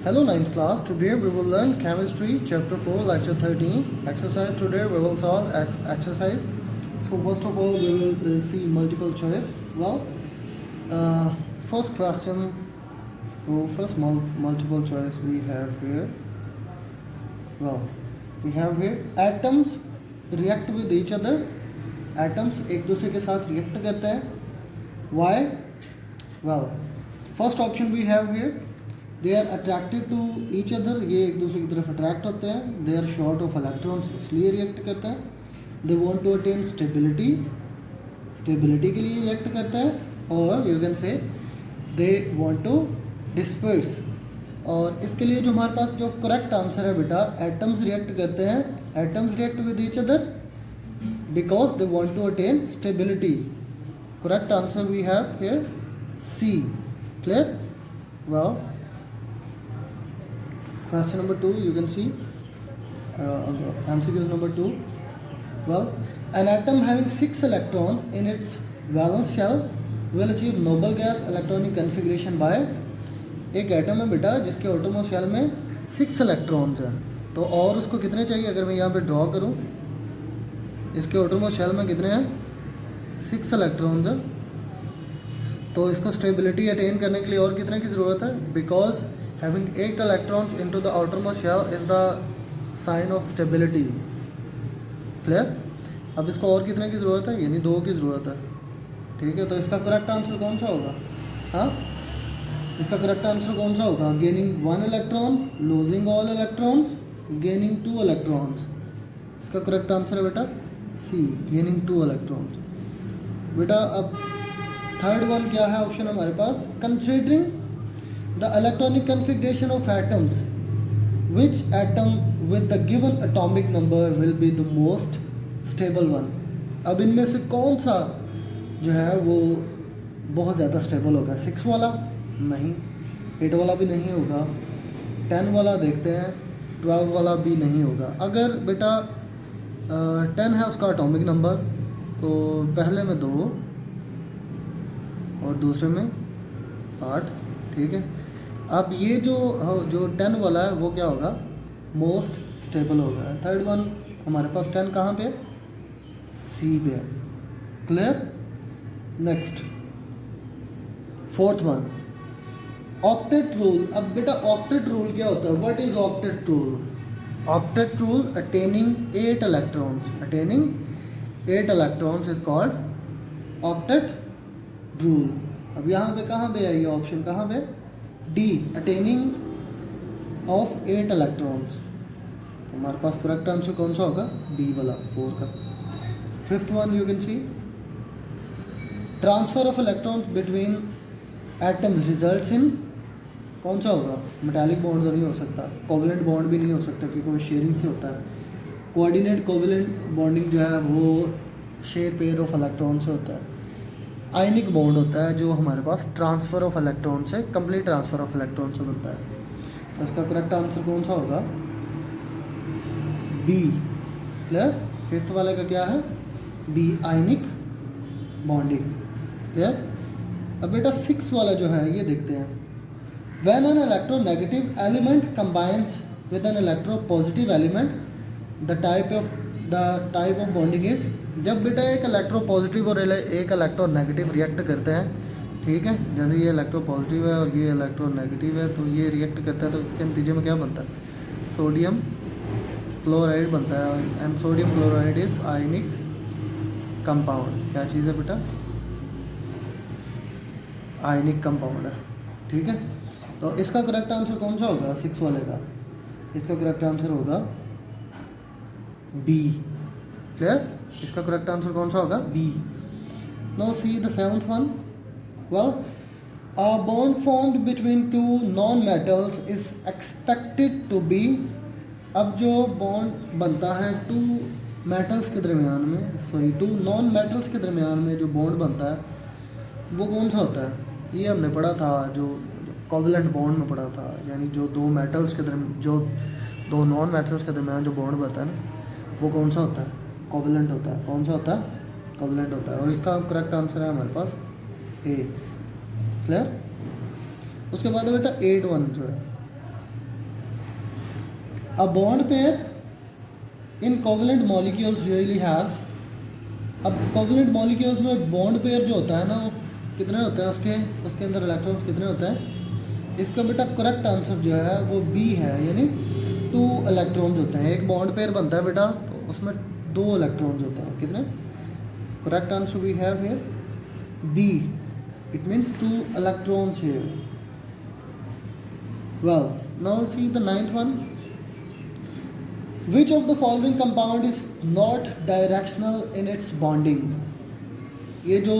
Hello ninth class, today we will learn chemistry chapter 4 lecture 13 exercise. Today we will solve exercise. So first of all we will see multiple choice. First question, multiple choice we have here. We have here atoms react with each other. Atoms एक दूसरे के साथ react करते हैं. Why? First option we have here, they are attracted to each other. ये एक दूसरे की तरफ अट्रैक्ट होते हैं. They are short of electrons, इसलिए रिएक्ट करते हैं. They want to attain stability के लिए रिएक्ट करते हैं. और you can say they want to disperse. और इसके लिए जो हमारे पास जो करेक्ट आंसर है बेटा, एटम्स रिएक्ट करते हैं. Atoms react with each other because they want to attain stability. Correct answer we have here C. Clear? Well, question number 2, you can see MCQs number 2. Well, an atom having 6 electrons in its valence shell will achieve noble gas electronic configuration by. एक atom है बेटा जिसके outermost shell में 6 electrons हैं. तो और उसको कितने चाहिए? अगर मैं यहाँ पे ड्रॉ करूँ, इसके ऑटोमोस्ट शेल में कितने हैं? 6 इलेक्ट्रॉन्स हैं. तो इसको स्टेबिलिटी अटेन करने के लिए और कितने की ज़रूरत है? Because having 8 electrons into the outermost shell is the sign of stability. Clear? अब इसको और कितने की ज़रूरत है? यानी 2 की ज़रूरत है. ठीक है, तो इसका करेक्ट आंसर कौन सा होगा? हाँ, इसका करेक्ट आंसर कौन सा होगा? Gaining 1 electron, losing all electrons, gaining 2 electrons. इसका करेक्ट आंसर है बेटा सी, गेनिंग 2 इलेक्ट्रॉन्स. बेटा अब थर्ड वन क्या है ऑप्शन हमारे पास? Considering the electronic configuration of atoms, which atom with the given atomic number will be the most stable one. अब इनमें से कौन सा जो है वो बहुत ज़्यादा स्टेबल होगा? 6 वाला नहीं, 8 वाला भी नहीं होगा, 10 वाला देखते हैं, 12 वाला भी नहीं होगा. अगर बेटा 10 है उसका एटॉमिक नंबर, तो पहले में 2 और दूसरे में 8. ठीक है, अब ये जो 10 वाला है वो क्या होगा? मोस्ट स्टेबल होगा. थर्ड वन हमारे पास 10 कहाँ पे? सी पे है. Clear? Next fourth one, octet rule. अब बेटा ऑक्टेट रूल क्या होता है? What is octet rule? Octet rule attaining 8 electrons is called octet rule. अब यहाँ पे कहाँ पे है ये ऑप्शन? कहाँ पे? D, attaining of 8 electrons. तो हमारे पास करेक्ट आंसर कौन सा होगा? डी वाला, 4 का. Fifth one you can see, transfer of electrons between atoms results in. कौन सा होगा? मेटालिक बॉन्ड तो नहीं हो सकता, कोवलेंट बॉन्ड भी नहीं हो सकता क्योंकि वो शेयरिंग से होता है. कोऑर्डिनेट कोवलेंट बॉन्डिंग जो है वो शेयर पेयर ऑफ इलेक्ट्रॉन से होता है. आयनिक बॉन्ड होता है जो हमारे पास ट्रांसफ़र ऑफ इलेक्ट्रॉन से, कंप्लीट ट्रांसफ़र ऑफ इलेक्ट्रॉन से बनता है. तो इसका करेक्ट आंसर कौन सा होगा? बी. क्लियर? फिफ्थ वाले का क्या है? B, ionic bonding. क्लियर? अब बेटा 6 वाला जो है ये देखते हैं. When an electronegative element combines with an electropositive element, the type of bonding is. जब बेटा एक इलेक्ट्रो पॉजिटिव और एक इलेक्ट्रो नेगेटिव रिएक्ट करते हैं, ठीक है, जैसे ये इलेक्ट्रो पॉजिटिव है और ये इलेक्ट्रो नेगेटिव है, तो ये रिएक्ट करता है तो इसके नतीजे में क्या बनता है? सोडियम क्लोराइड बनता है. And sodium chloride is ionic compound. क्या चीज़ है बेटा? आयनिक कंपाउंड है. ठीक है, तो इसका करेक्ट आंसर कौन सा होगा 6 वाले का? इसका करेक्ट आंसर होगा बी. क्लियर? इसका करेक्ट आंसर कौन सा होगा? B. Now see the seventh one. Well, a bond formed between 2 non metals is expected to be. अब जो बॉन्ड बनता है 2 मेटल्स के दरमियान में, 2 नॉन मेटल्स के दरमियान में जो बॉन्ड बनता है वो कौन सा होता है? ये हमने पढ़ा था, जो कोवलेंट बॉन्ड में पढ़ा था. यानी जो 2 मेटल्स के दरमियान, जो 2 नॉन मेटल्स के दरमियान जो बॉन्ड बनता है ना, वो कौन सा होता है? कोवलेंट होता है. कौन सा होता है? कोवलेंट होता है. और इसका करेक्ट आंसर है हमारे पास ए. क्लियर? उसके बाद बेटा 8 वन जो है, a bond pair in covalent molecules usually has, अब कोवलेंट मॉलिक्यूल्स में बॉन्ड पेयर जो होता है ना वो कितने होते हैं, उसके अंदर इलेक्ट्रॉन्स कितने होते हैं। इसका बेटा करेक्ट आंसर जो है वो बी है, यानी 2 इलेक्ट्रॉन्स होते हैं। एक बॉन्ड पेयर बनता है बेटा तो उसमें 2 इलेक्ट्रॉन्स होते हैं। कितने? Correct answer we have here B, it means 2 electrons here. Well, now see the ninth one. Which of the following compound is not directional in its bonding? ये जो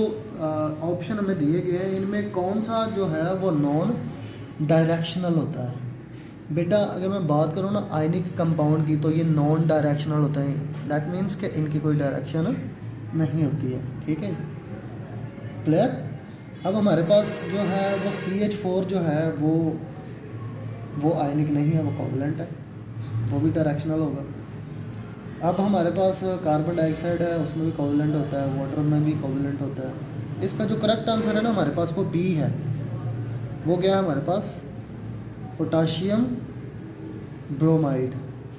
ऑप्शन हमें दिए गए हैं इनमें कौन सा जो है वो नॉन डायरेक्शनल होता है। बेटा अगर मैं बात करूँ ना आयनिक कंपाउंड की तो ये नॉन डायरेक्शनल होता है। दैट मीन्स कि इनकी कोई डायरेक्शन नहीं होती है। ठीक है, क्लियर। अब हमारे पास जो है वो CH4 जो है वो आयनिक नहीं है, वो कोवलेंट है, वो भी डायरेक्शनल होगा। अब हमारे पास कार्बन डाइऑक्साइड है, उसमें भी कोवलेंट होता है, वाटर में भी कोवलेंट होता है। इसका जो करेक्ट आंसर है ना हमारे पास वो बी है। वो क्या है हमारे पास? Potassium bromide.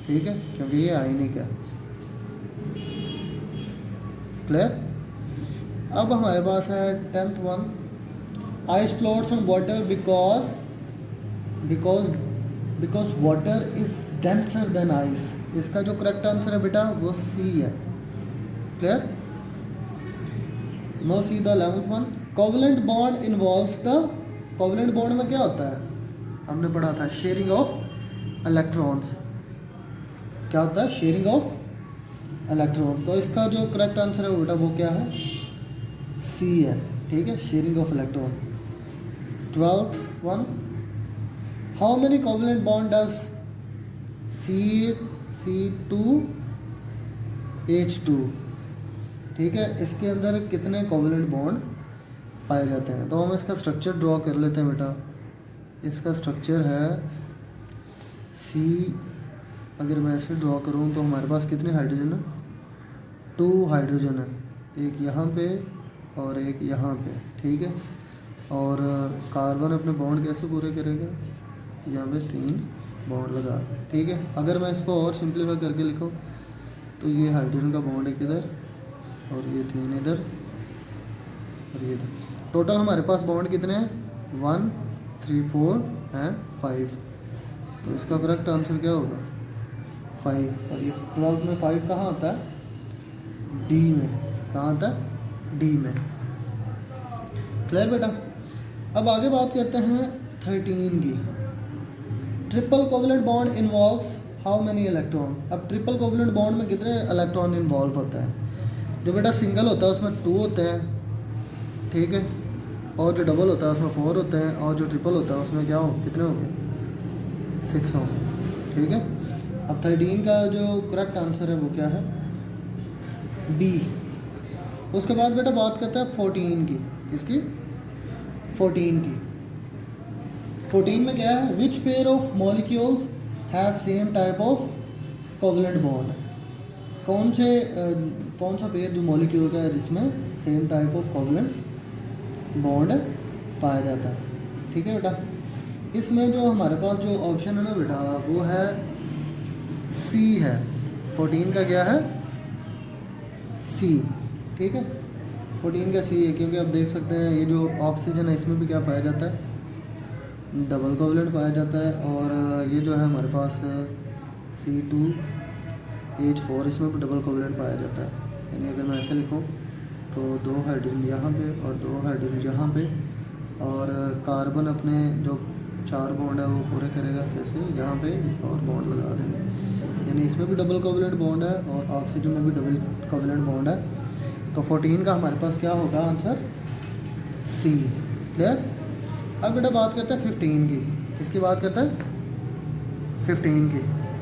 ठीक है, क्योंकि ये आयनिक है। क्लियर। अब हमारे पास है 10th one. Ice floats on water because water is denser than ice. इसका जो करेक्ट आंसर है बेटा वो सी है। Clear. Now see the 11th one. Covalent bond involves the, covalent bond में क्या होता है हमने पढ़ा था, शेयरिंग ऑफ इलेक्ट्रॉन्स। क्या होता है? Sharing of electron. तो इसका जो करेक्ट आंसर है बेटा वो क्या है? सी है। ठीक है, sharing of electron. 12th one. How many covalent bond does C2H2? ठीक है, इसके अंदर कितने कोवलेंट बॉन्ड पाए जाते हैं? तो हम इसका स्ट्रक्चर ड्रॉ कर लेते हैं बेटा। इसका स्ट्रक्चर है C, अगर मैं ऐसे ड्रॉ करूँ तो हमारे पास कितने हाइड्रोजन है? 2 हाइड्रोजन है, एक यहाँ पे और एक यहाँ पे। ठीक है, और कार्बन अपने बॉन्ड कैसे पूरे करेगा? यहाँ पे 3 बॉन्ड लगा। ठीक है, अगर मैं इसको और सिंप्लीफाई करके लिखूँ तो ये हाइड्रोजन का बॉन्ड एक इधर और ये 3 इधर और ये इधर। टोटल हमारे पास बॉन्ड कितने हैं? 1, 3, 4 एंड 5। तो इसका करेक्ट आंसर क्या होगा? 5। और ये 12th में 5 कहाँ आता है? डी में। कहाँ आता है? डी में। क्लियर बेटा। अब आगे बात करते हैं 13 की। Triple covalent bond involves how many electron? अब ट्रिपल कोवलेंट बॉन्ड में कितने इलेक्ट्रॉन इन्वॉल्व होता है? जो बेटा सिंगल होता है उसमें 2 होते हैं। ठीक है, और जो डबल होता है उसमें 4 होते हैं, और जो ट्रिपल होता है उसमें क्या हो, कितने हो गए? 6 हो गए। ठीक है, अब 13 का जो करेक्ट आंसर है वो क्या है? बी। उसके बाद बेटा बात करते हैं 14 की। इसकी 14 की। 14 में क्या है? Which pair of molecules have same type of covalent bond? कौन सा पेयर जो मॉलिक्यूल का है जिसमें same type of covalent bond पाया जाता है? ठीक है बेटा, इसमें जो हमारे पास जो ऑप्शन है ना बेटा वो है सी है। 14 का क्या है? सी। ठीक है, 14 का सी है, क्योंकि आप देख सकते हैं ये जो ऑक्सीजन है इसमें भी क्या पाया जाता है? डबल कोवलेंट पाया जाता है। और ये जो है हमारे पास है C2H4, इसमें भी डबल कोवलेंट पाया जाता है। यानी अगर मैं ऐसे लिखूँ तो 2 हाइड्रोजन यहाँ पे और 2 हाइड्रोजन यहाँ पे, और कार्बन अपने जो 4 बॉन्ड है वो पूरे करेगा। कैसे? यहाँ पे और बॉन्ड लगा देंगे, यानी इसमें भी डबल कोवलेंट बॉन्ड है और ऑक्सीजन में भी डबल कोवलेंट बॉन्ड है। तो 14 का हमारे पास क्या होगा आंसर? सी। क्लियर। अब बेटा बात करते हैं 15 की। इसकी बात करते हैं 15 की।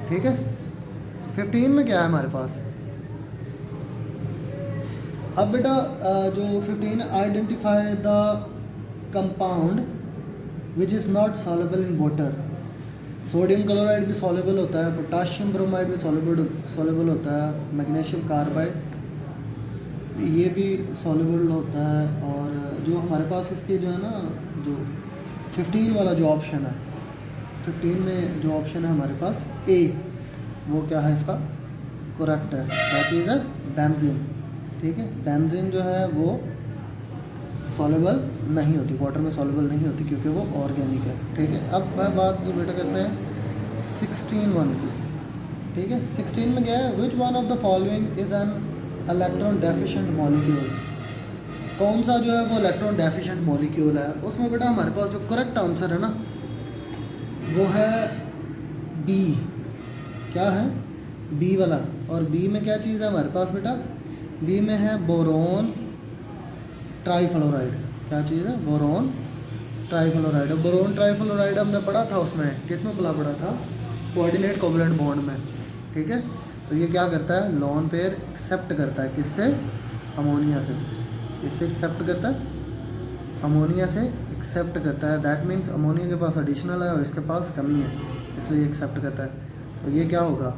ठीक है, 15 में क्या है हमारे पास? अब बेटा जो 15 identify the compound which is not soluble in water. Sodium chloride भी सॉलेबल होता है, पोटाशियम ब्रोमाइड भी सॉलेबल होता है, मैग्नीशियम कार्बाइड ये भी सॉलेबल होता है। और जो हमारे पास इसके जो है ना जो 15 वाला जो ऑप्शन है, 15 में जो ऑप्शन है हमारे पास ए, वो क्या है इसका करेक्ट है। क्या चीज़ है? बेंजीन। ठीक है, बेंजीन जो है वो सॉल्युबल नहीं होती, वाटर में सॉल्युबल नहीं होती क्योंकि वो ऑर्गेनिक है। ठीक है, अब मैं बात बेटा करते हैं 16(1) की। ठीक है, 16 में क्या है? Which one of the following is an electron deficient molecule. कौन सा जो है वो इलेक्ट्रॉन डेफिशिएंट मॉलिक्यूल है? उसमें बेटा हमारे पास जो करेक्ट आंसर है ना वो है बी। क्या है? बी वाला। और बी में क्या चीज़ है हमारे पास बेटा? बी में है बोरोन ट्राईफ्लोराइड। क्या चीज़ है? Boron trifluoride. और बोरोन ट्राईफ्लोराइड हमने पढ़ा था, उसमें किस में पढ़ा था? कोऑर्डिनेट कोवलेंट बॉन्ड में। ठीक है, तो ये क्या करता है? लोन पेयर एक्सेप्ट करता है। किससे? अमोनिया से। किससे एक्सेप्ट करता है? अमोनिया से एक्सेप्ट करता है। दैट मीन्स अमोनिया के पास एडिशनल है और इसके पास कमी है, इसलिए एक्सेप्ट करता है। तो ये क्या होगा?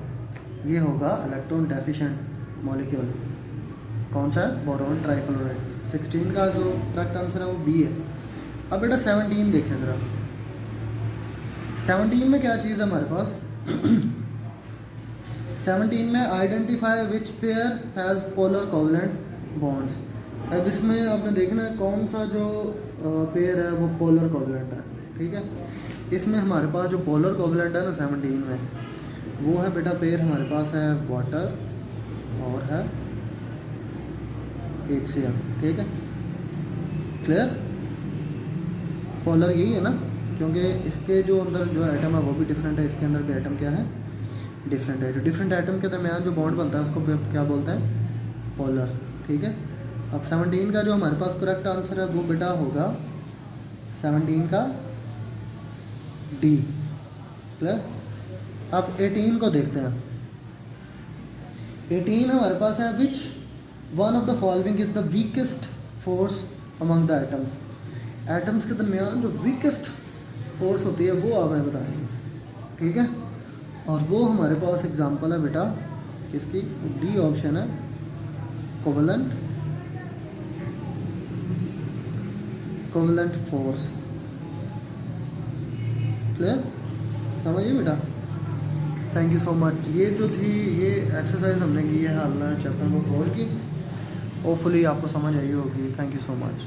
ये होगा इलेक्ट्रॉन डेफिशिएंट मॉलिक्यूल। कौन सा है? Boron trifluoride. 16 का जो करेक्ट आंसर है वो बी है। अब बेटा 17 देखें ज़रा। 17 में क्या चीज़ है हमारे पास? 17 में identify which pair has polar covalent bonds. अब इसमें आपने देखना है कौन सा जो पेयर है वो पोलर कोवलेंट है। ठीक है, इसमें हमारे पास जो पोलर कोवलेंट है ना 17 में, वो है बेटा पेयर हमारे पास है वाटर और है HCl। ठीक है, क्लियर? पोलर यही है ना, क्योंकि इसके जो अंदर जो एटम है वो भी डिफरेंट है, इसके अंदर भी एटम क्या है? डिफरेंट है। जो डिफरेंट एटम के दरमियान जो बॉन्ड बनता है उसको क्या बोलते हैं? पोलर। ठीक है, अब 17 का जो हमारे पास करेक्ट आंसर है वो बेटा होगा 17 का डी। क्लियर? अब 18 को देखते हैं। 18 हमारे पास है which one of the following is the weakest force among the atoms. Atoms के दरमियान जो वीकेस्ट फोर्स होती है वो आप हमें बताएंगे। ठीक है, और वो हमारे पास एग्जांपल है बेटा किसकी? डी ऑप्शन है, कोवलेंट फोर्स। क्लियर? समझिए बेटा। Thank you so much. ये जो थी ये एक्सरसाइज हमने की है हाल चैप्टर नंबर 4 की। होपफुली आपको समझ आई होगी। Thank you so much.